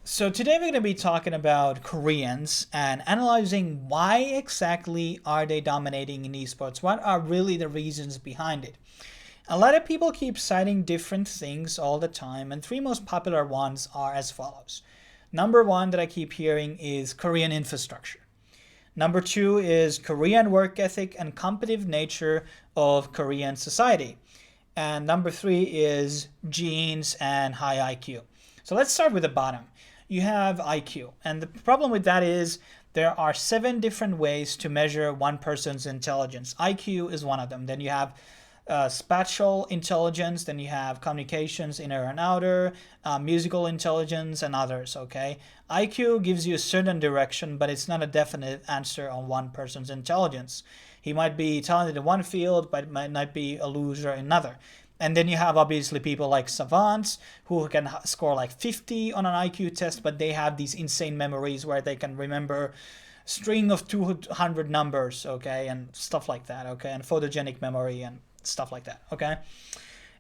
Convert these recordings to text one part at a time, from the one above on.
So today we're going to be talking about Koreans and analyzing why exactly are they dominating in esports? What are really the reasons behind it? A lot of people keep citing different things all the time, and three most popular ones are as follows. Number one that I keep hearing is Korean infrastructure. Number two is Korean work ethic and competitive nature of Korean society. And number three is genes and high IQ. So let's start with the bottom. You have IQ. And the problem with that is there are 7 different ways to measure one person's intelligence. IQ is one of them. Then you have spatial intelligence, then you have communications, inner and outer, musical intelligence, and others. Okay, IQ gives you a certain direction, but it's not a definite answer on one person's intelligence. He might be talented in one field, but might not be a loser in another. And then you have obviously people like savants who can score like 50 on an IQ test, but they have these insane memories where they can remember string of 200 numbers, okay, and stuff like that, okay, and photogenic memory and stuff like that, okay?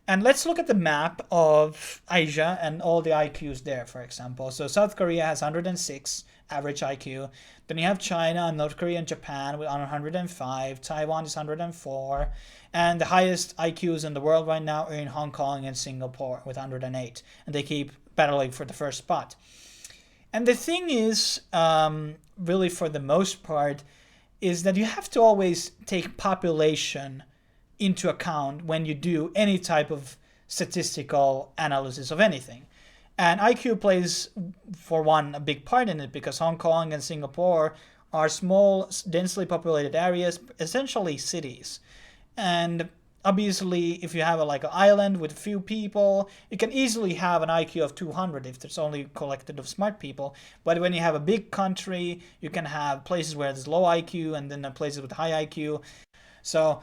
And let's look at the map of Asia and all the IQs there, for example. So South Korea has 106 average IQ. Then you have China, North Korea, and Japan with 105. Taiwan is 104. And the highest IQs in the world right now are in Hong Kong and Singapore with 108. And they keep battling for the first spot. And the thing is, really for the most part, is that you have to always take population into account when you do any type of statistical analysis of anything. And IQ plays, for one, a big part in it because Hong Kong and Singapore are small, densely populated areas, essentially cities. And obviously, if you have like an island with few people, you can easily have an IQ of 200 if there's only a collective of smart people. But when you have a big country, you can have places where there's low IQ and then places with high IQ. So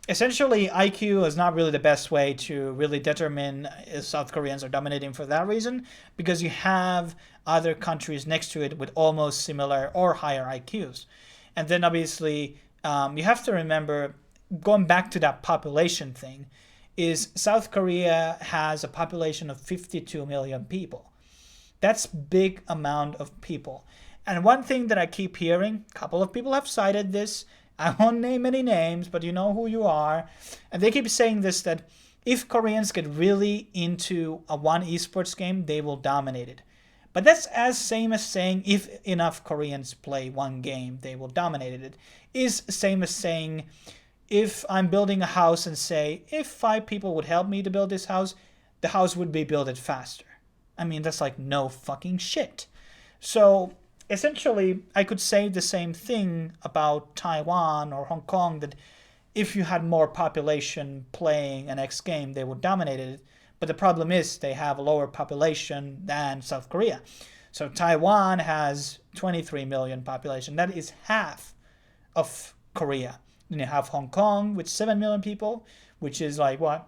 essentially, IQ is not really the best way to really determine if South Koreans are dominating for that reason, because you have other countries next to it with almost similar or higher IQs. And then obviously, you have to remember, going back to that population thing, is South Korea has a population of 52 million people. That's big amount of people. And one thing that I keep hearing, a couple of people have cited this, I won't name any names, but you know who you are. And they keep saying this, that if Koreans get really into a one esports game, they will dominate it. But that's as same as saying if enough Koreans play one game, they will dominate it. It is same as saying if I'm building a house and say if 5 people would help me to build this house, the house would be built it faster. I mean, that's like no fucking shit. So essentially, I could say the same thing about Taiwan or Hong Kong, that if you had more population playing an X game, they would dominate it. But the problem is they have a lower population than South Korea. So Taiwan has 23 million population. That is half of Korea. Then you have Hong Kong with 7 million people, which is like what?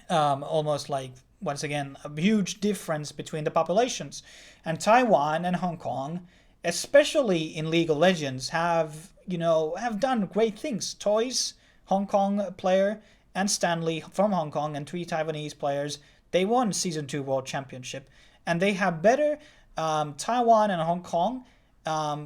Almost like, once again, a huge difference between the populations. And Taiwan and Hong Kong, especially in League of Legends, have done great things. Toys, Hong Kong player, and Stanley from Hong Kong, and 3 Taiwanese players, they won Season 2 World Championship. And they have better Taiwan and Hong Kong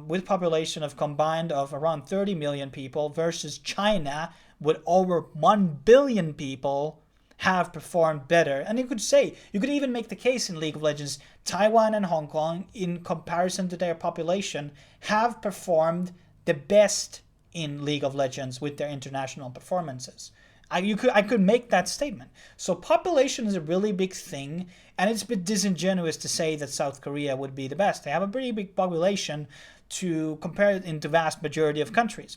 with population of combined of around 30 million people versus China with over 1 billion people have performed better. And you could even make the case in League of Legends, Taiwan and Hong Kong, in comparison to their population, have performed the best in League of Legends with their international performances. I could make that statement. So population is a really big thing, and it's a bit disingenuous to say that South Korea would be the best. They have a pretty big population to compare it into vast majority of countries.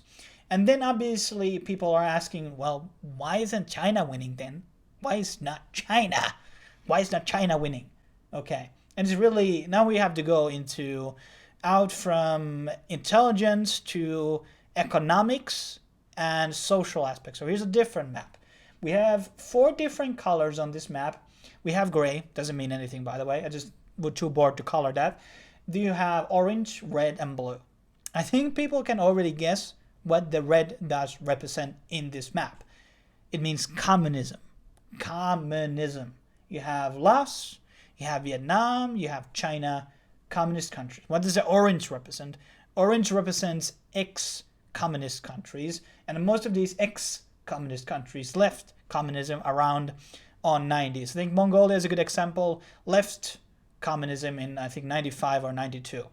And then obviously people are asking, well, why isn't China winning then? Why is not China? Why is not China winning? Okay. And it's really, now we have to go into out from intelligence to economics and social aspects. So here's a different map. We have 4 different colors on this map. We have gray, doesn't mean anything by the way. I just was too bored to color that. Do you have orange, red, and blue? I think people can already guess what the red does represent in this map. It means communism. Communism. you have Laos, you have Vietnam, you have China, communist countries. What does the orange represent? Orange represents ex-communist countries, and most of these ex-communist countries left communism around on 90s. I think Mongolia is a good example, left communism in I think 95 or 92.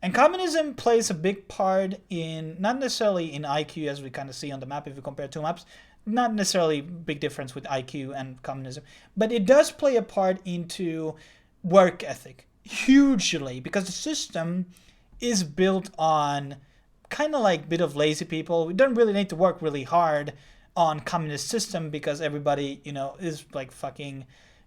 And communism plays a big part in, not necessarily in IQ as we kind of see on the map if we compare two maps, not necessarily big difference with IQ and communism, but it does play a part into work ethic, hugely, because the system is built on kind of like a bit of lazy people. We don't really need to work really hard on communist system because everybody, is like fucking,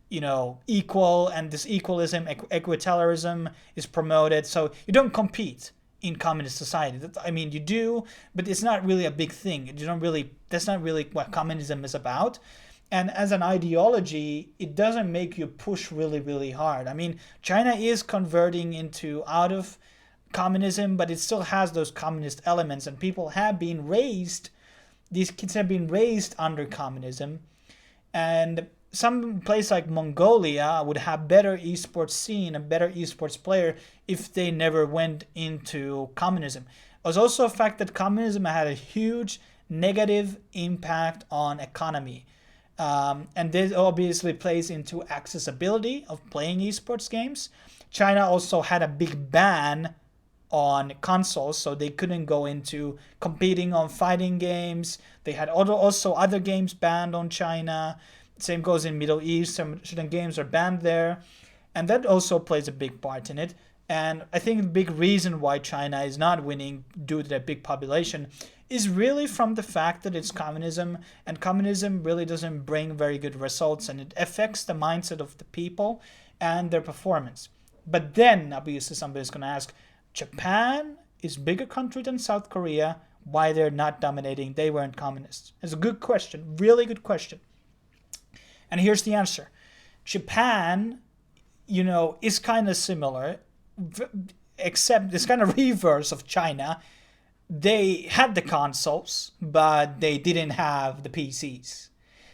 equal, and this equalism, equalitarianism is promoted. So you don't compete in communist society. I mean, you do, but it's not really a big thing. That's not really what communism is about. And as an ideology, it doesn't make you push really, really hard. I mean, China is converting out of communism, but it still has those communist elements, and people have been raised, these kids have been raised under communism. And some place like Mongolia would have better esports scene, a better esports player if they never went into communism. It was also a fact that communism had a huge negative impact on economy. And this obviously plays into accessibility of playing esports games. China also had a big ban on consoles, so they couldn't go into competing on fighting games. They had also other games banned on China. Same goes in Middle East. Some certain games are banned there, and that also plays a big part in it. And I think the big reason why China is not winning due to their big population is really from the fact that it's communism, and communism really doesn't bring very good results, and it affects the mindset of the people and their performance. But then, obviously, somebody's going to ask, Japan is a bigger country than South Korea. Why they're not dominating? They weren't communists. It's a good question, really good question. And here's the answer. Japan, is kind of similar, except it's kind of reverse of China. They had the consoles, but they didn't have the PCs.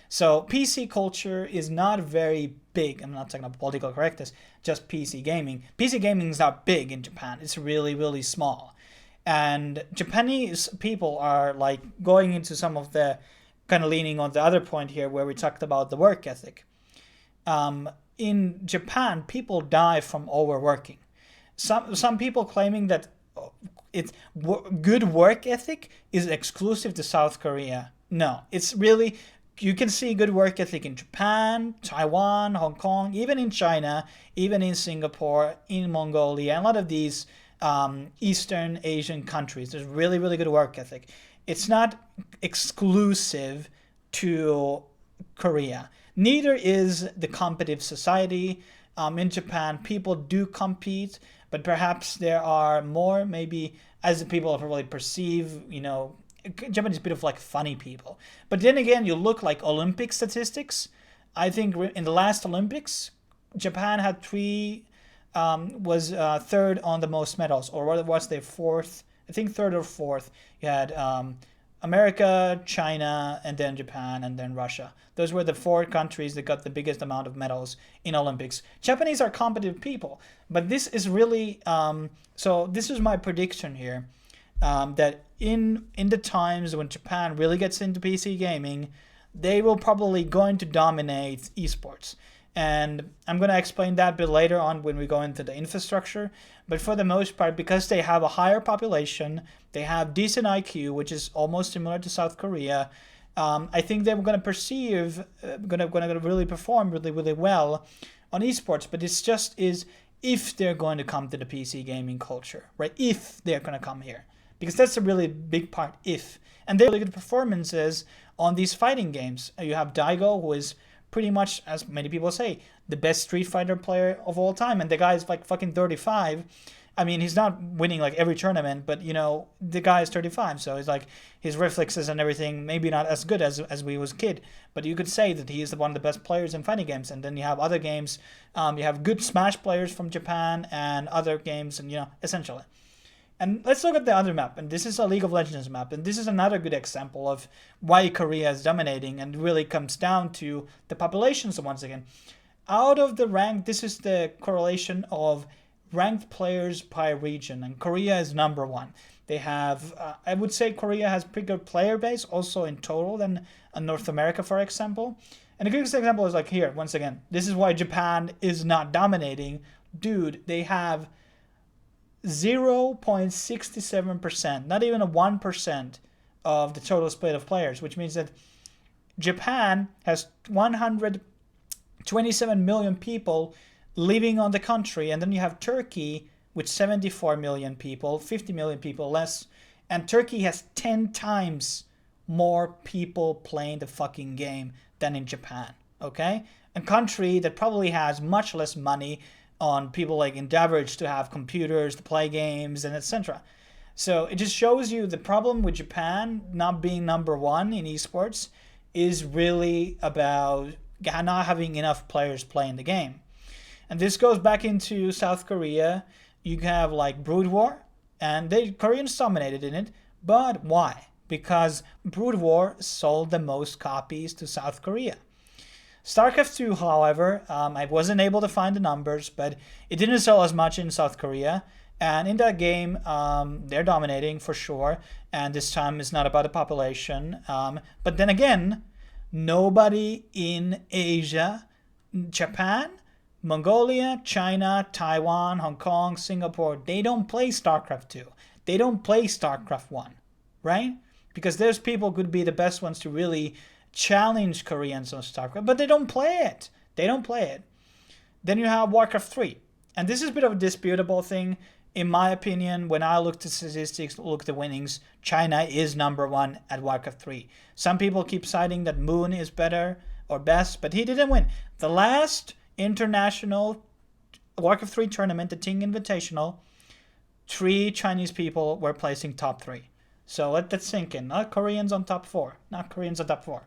So PC culture is not very big. I'm not talking about political correctness, just PC gaming. PC gaming is not big in Japan. It's really, really small. And Japanese people are like going into some of the kind of leaning on the other point here where we talked about the work ethic. In Japan, people die from overworking. Some people claiming that it's good work ethic is exclusive to South Korea. No, it's really, you can see good work ethic in Japan, Taiwan, Hong Kong, even in China, even in Singapore, in Mongolia, and a lot of these Eastern Asian countries. There's really, really good work ethic. It's not exclusive to Korea. Neither is the competitive society. In Japan, people do compete, but perhaps there are more, maybe, as the people probably perceive, Japanese bit of like funny people. But then again, you look like Olympic statistics. I think in the last Olympics, Japan had was third on the most medals, or what was their fourth? I think third or fourth. You had America, China, and then Japan, and then Russia. Those were the four countries that got the biggest amount of medals in Olympics. Japanese are competitive people, but this is really so this is my prediction here, that in the times when Japan really gets into PC gaming, they will probably going to dominate esports. And I'm going to explain that a bit later on when we go into the infrastructure. But for the most part, because they have a higher population, they have decent IQ, which is almost similar to South Korea. I think they're going to really perform really, really well on esports. But it's just if they're going to come to the PC gaming culture, right? If they're going to come here. Because that's a really big part, if. And they're really good performances on these fighting games. You have Daigo, who is pretty much, as many people say, the best Street Fighter player of all time. And the guy is like fucking 35. I mean, he's not winning like every tournament, but the guy is 35. So it's like his reflexes and everything, maybe not as good as we was a kid. But you could say that he is one of the best players in fighting games. And then you have other games. You have good Smash players from Japan and other games, and essentially. And let's look at the other map, and this is a League of Legends map, and this is another good example of why Korea is dominating, and really comes down to the populations once again. out of the rank, this is the correlation of ranked players by region, and Korea is number one. They have, I would say, Korea has bigger player base also in total than North America, for example. And a good example is like here, once again, this is why Japan is not dominating. Dude, they have 0.67%, not even a 1% of the total split of players, which means that Japan has 127 million people living on the country, and then you have Turkey with 74 million people, 50 million people less, and Turkey has 10 times more people playing the fucking game than in Japan, okay? A country that probably has much less money on people like in average to have computers to play games and etc. So it just shows you the problem with Japan not being number one in esports is really about not having enough players playing the game. And this goes back into South Korea. You have like Brood War, and the Koreans dominated in it. But why? Because Brood War sold the most copies to South Korea. StarCraft 2, however, I wasn't able to find the numbers, but it didn't sell as much in South Korea. And in that game, they're dominating for sure. And this time it's not about the population. But then again, nobody in Asia, Japan, Mongolia, China, Taiwan, Hong Kong, Singapore, they don't play StarCraft 2. They don't play StarCraft 1, right? Because those people could be the best ones to really challenge Koreans on StarCraft, but they don't play it. They don't play it. Then you have Warcraft 3. And this is a bit of a disputable thing. In my opinion, when I look at statistics, look at the winnings, China is number one at Warcraft 3. Some people keep citing that Moon is better or best, but he didn't win. The last international Warcraft 3 tournament, the Ting Invitational, 3 Chinese people were placing top 3. So let that sink in. Not Koreans on top 4. Not Koreans on top 4.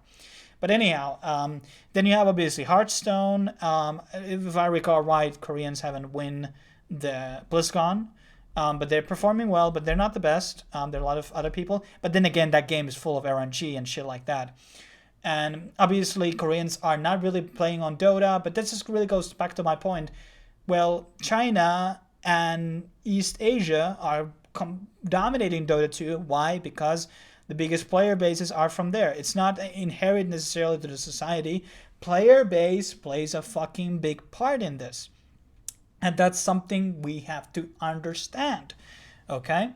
But anyhow, then you have obviously Hearthstone. If I recall right, Koreans haven't won the BlizzCon. But they're performing well, but they're not the best. There are a lot of other people. But then again, that game is full of RNG and shit like that. And obviously, Koreans are not really playing on Dota, but this just really goes back to my point. Well, China and East Asia are dominating Dota 2. Why? Because the biggest player bases are from there. It's not inherent necessarily to the society. Player base plays a fucking big part in this. And that's something we have to understand. Okay?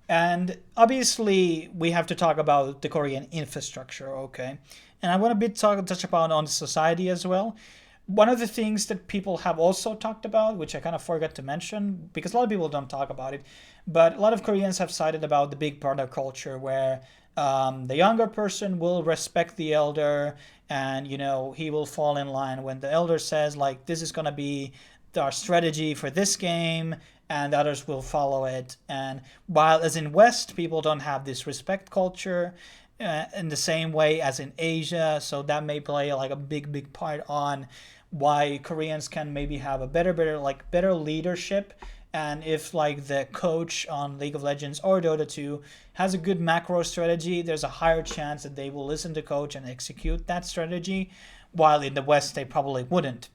And obviously, we have to talk about the Korean infrastructure, okay? And I want to touch upon on society as well. One of the things that people have also talked about, which I kind of forgot to mention, because a lot of people don't talk about it, but a lot of Koreans have cited about the big brother culture where the younger person will respect the elder and, you know, he will fall in line when the elder says, like, this is going to be our strategy for this game, and others will follow it. And while as in West, people don't have this respect culture in the same way as in Asia, so that may play like a big part on why Koreans can maybe have a better leadership. And if like the coach on League of Legends or Dota 2 has a good macro strategy, there's a higher chance that they will listen to coach and execute that strategy, while in the West they probably wouldn't.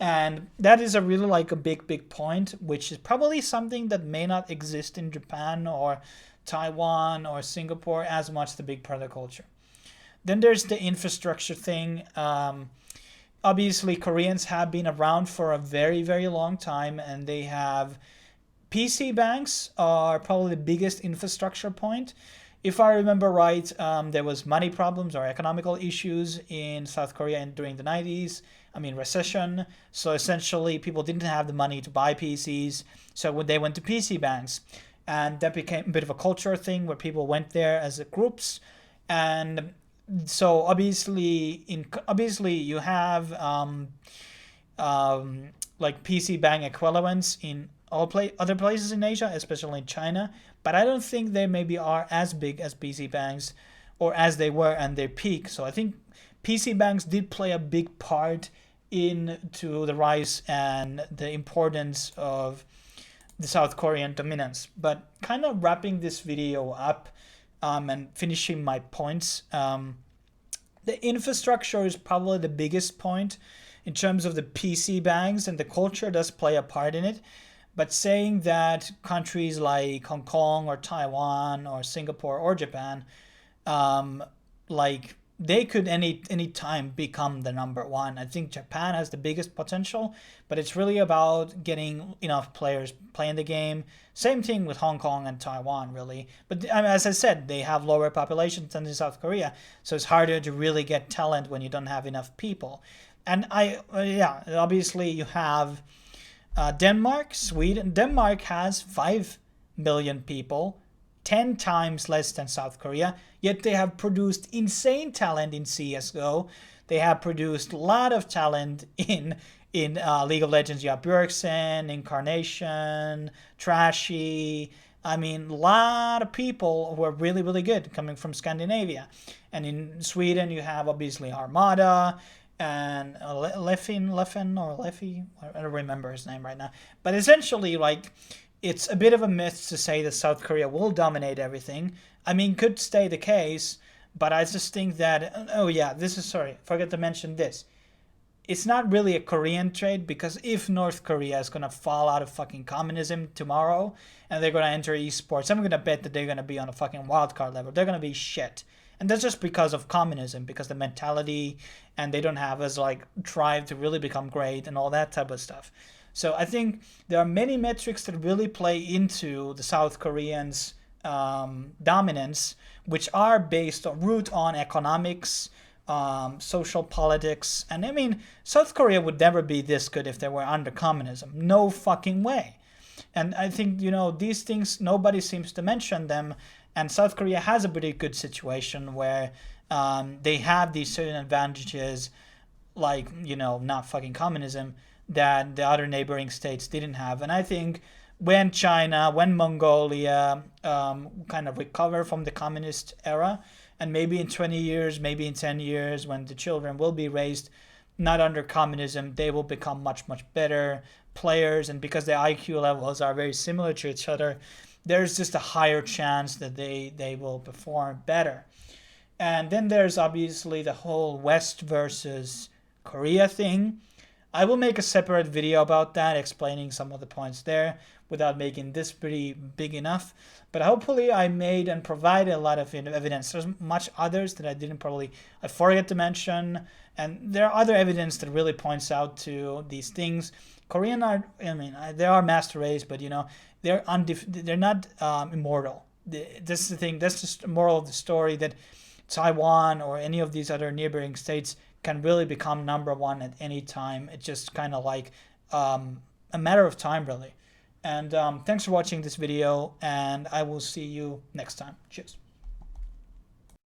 And that is a really like a big point, which is probably something that may not exist in Japan or Taiwan or Singapore as much, the big part of the culture. Then there's the infrastructure thing. Obviously, Koreans have been around for a very long time, and they have PC banks are probably the biggest infrastructure point. If I remember right, there was money problems or economical issues in South Korea during the 90s. I mean, recession. So essentially, people didn't have the money to buy PCs. So when they went to PC banks, and that became a bit of a culture thing where people went there as groups. And so obviously you have like PC bank equivalents in other places in Asia, especially in China. But I don't think they maybe are as big as PC banks or as they were at their peak. So I think PC banks did play a big part into the rise and the importance of the South Korean dominance. But kind of wrapping this video up and finishing my points, the infrastructure is probably the biggest point in terms of the PC bangs, and the culture does play a part in it. But saying that countries like Hong Kong or Taiwan or Singapore or Japan, like they could any time become the number one. I think Japan has the biggest potential, but it's really about getting enough players playing the game. Same thing with Hong Kong and Taiwan, really. But as I said, they have lower populations than in South Korea, so it's harder to really get talent when you don't have enough people. And yeah, obviously you have Denmark, Sweden. Denmark has 5 million people, 10 times less than South Korea, yet they have produced insane talent in CSGO. They have produced a lot of talent in League of Legends. You have Bjergsen, Incarnation, Trashy. I mean, a lot of people who are really, really good coming from Scandinavia. And in Sweden, you have obviously Armada and Leffen or Leffy. I don't remember his name right now. But essentially, like, it's a bit of a myth to say that South Korea will dominate everything. I mean, could stay the case, but I just think that, oh yeah, forgot to mention this. It's not really a Korean trade, because if North Korea is going to fall out of fucking communism tomorrow and they're going to enter esports, I'm going to bet that they're going to be on a fucking wildcard level. They're going to be shit. And that's just because of communism, because the mentality, and they don't have as like drive to really become great and all that type of stuff. So I think there are many metrics that really play into the South Koreans' dominance, which are based on root on economics, social politics. And I mean, South Korea would never be this good if they were under communism. No fucking way. And I think, these things, nobody seems to mention them. And South Korea has a pretty good situation where they have these certain advantages, like, not fucking communism, that the other neighboring states didn't have. And I think when China, when Mongolia kind of recover from the communist era, and maybe in 20 years, maybe in 10 years, when the children will be raised not under communism, they will become much, much better players. And because the IQ levels are very similar to each other, there's just a higher chance that they will perform better. And then there's obviously the whole West versus Korea thing. I will make a separate video about that, explaining some of the points there without making this pretty big enough. But hopefully I made and provided a lot of evidence. There's much others that I forget to mention. And there are other evidence that really points out to these things. Korean are, they are master race, but they're not immortal. This is the thing. That's just the moral of the story, that Taiwan or any of these other neighboring states can really become number one at any time. It's just kind of like a matter of time, really. And thanks for watching this video, and I will see you next time. Cheers.